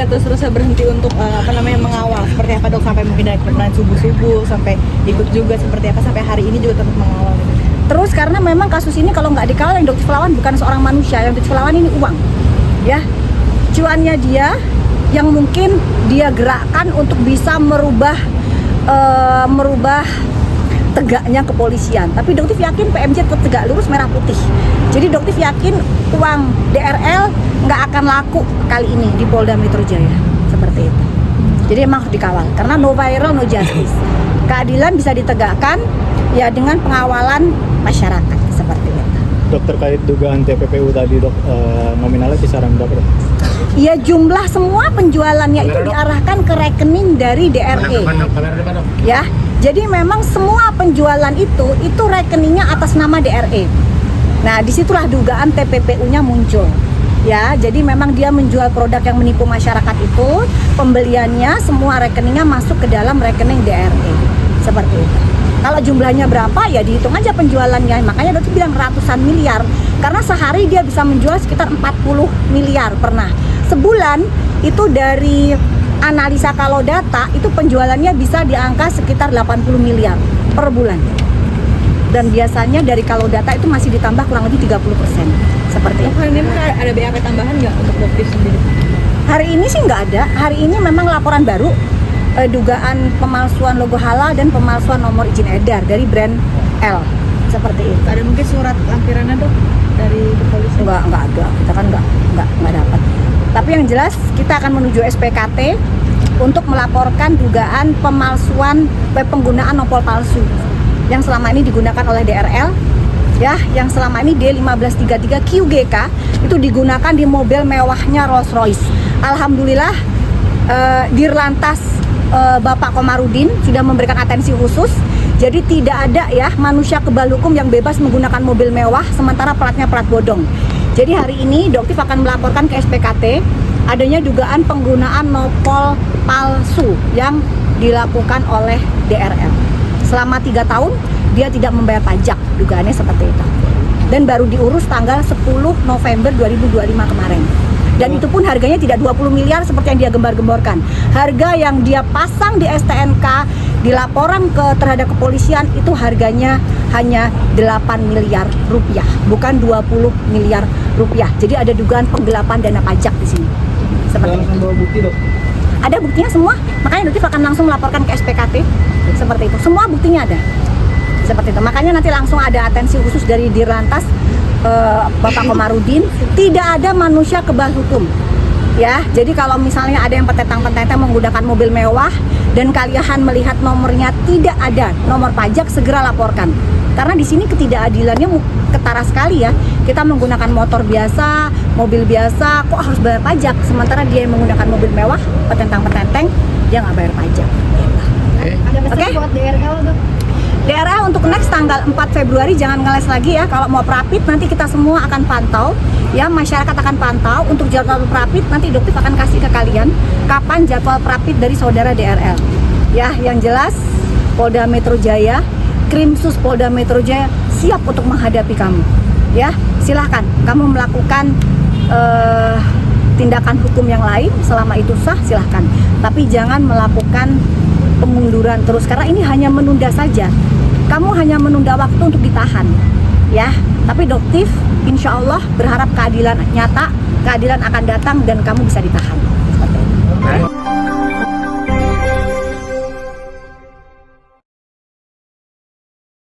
nggak terus-terusan berhenti untuk mengawal? Seperti apa dok, sampai mungkin dari perkenalan subuh-subuh sampai ikut juga seperti apa sampai hari ini juga tetap mengawal gitu? Terus karena memang kasus ini kalau nggak dikawal, yang Dr. Flawan bukan seorang manusia, yang Dr. Flawan ini uang, ya, cuannya dia yang mungkin dia gerakkan untuk bisa merubah tegaknya kepolisian. Tapi Doktif yakin PMJ tetap tegak lurus merah putih. Jadi Doktif yakin uang DRL nggak akan laku kali ini di Polda Metro Jaya, seperti itu. Jadi emang harus dikawal karena no viral no justice. Keadilan bisa ditegakkan ya dengan pengawalan masyarakat, seperti itu. Dok, terkait dugaan TPPU tadi dok, nominalnya kisaran berapa dok? Ya jumlah semua penjualannya itu diarahkan ke rekening dari DRE. Ya, jadi memang semua penjualan itu rekeningnya atas nama DRE. Nah, disitulah dugaan TPPU-nya muncul. Ya, jadi memang dia menjual produk yang menipu masyarakat itu, pembeliannya semua rekeningnya masuk ke dalam rekening DRE. Seperti itu. Kalau jumlahnya berapa ya dihitung aja penjualannya. Makanya dokter bilang ratusan miliar. Karena sehari dia bisa menjual sekitar 40 miliar pernah. Sebulan itu dari analisa kalau data itu penjualannya bisa di angka sekitar 80 miliar per bulan. Dan biasanya dari kalau data itu masih ditambah kurang lebih 30%. Seperti itu. Hari ini ada BAP tambahan nggak untuk Doktif sendiri? Hari ini sih nggak ada. Hari ini memang laporan baru dugaan pemalsuan logo halal dan pemalsuan nomor izin edar dari brand L. Seperti itu. Ada mungkin surat lampirannya dok dari kepolisian? Enggak ada. Kita kan enggak dapat. Tapi yang jelas kita akan menuju SPKT untuk melaporkan dugaan pemalsuan penggunaan nopol palsu yang selama ini digunakan oleh DRL, ya, yang selama ini D1533 QGK itu digunakan di mobil mewahnya Rolls Royce. Alhamdulillah Dirlantas Bapak Komarudin sudah memberikan atensi khusus. Jadi tidak ada ya manusia kebal hukum yang bebas menggunakan mobil mewah sementara platnya plat bodong. Jadi hari ini Doktif akan melaporkan ke SPKT adanya dugaan penggunaan nopol palsu yang dilakukan oleh DRL. Selama 3 tahun dia tidak membayar pajak, dugaannya seperti itu. Dan baru diurus tanggal 10 November 2025 kemarin. Dan itu pun harganya tidak 20 miliar seperti yang dia gembar-gemborkan. Harga yang dia pasang di STNK, di laporan terhadap kepolisian itu harganya hanya 8 miliar rupiah, bukan 20 miliar rupiah. Jadi ada dugaan penggelapan dana pajak di sini. Seperti itu. Bukti dok? Ada buktinya semua, makanya Doktif akan langsung melaporkan ke SPKT. Seperti itu, semua buktinya ada. Seperti itu, makanya nanti langsung ada atensi khusus dari Dirlantas Bapak Komarudin. Tidak ada manusia kebal hukum, ya. Jadi kalau misalnya ada yang petentang-petentang menggunakan mobil mewah dan kalian melihat nomornya tidak ada nomor pajak, segera laporkan. Karena di sini ketidakadilannya ketara sekali ya. Kita menggunakan motor biasa, mobil biasa, kok harus bayar pajak? Sementara dia yang menggunakan mobil mewah, petentang-petenteng, dia nggak bayar pajak. Ada pesan buat DRL dok? DRL untuk next tanggal 4 Februari jangan ngeles lagi ya. Kalau mau prapit nanti kita semua akan pantau ya, masyarakat akan pantau. Untuk jadwal prapit nanti Doktif akan kasih ke kalian kapan jadwal prapit dari saudara DRL. Ya, yang jelas Polda Metro Jaya, Krimsus Polda Metro Jaya siap untuk menghadapi kamu. Ya, silahkan kamu melakukan tindakan hukum yang lain selama itu sah, silahkan. Tapi jangan melakukan pemunduran terus karena ini hanya menunda saja. Kamu hanya menunda waktu untuk ditahan, ya. Tapi Doktif, insya Allah berharap keadilan nyata, keadilan akan datang dan kamu bisa ditahan. Seperti itu.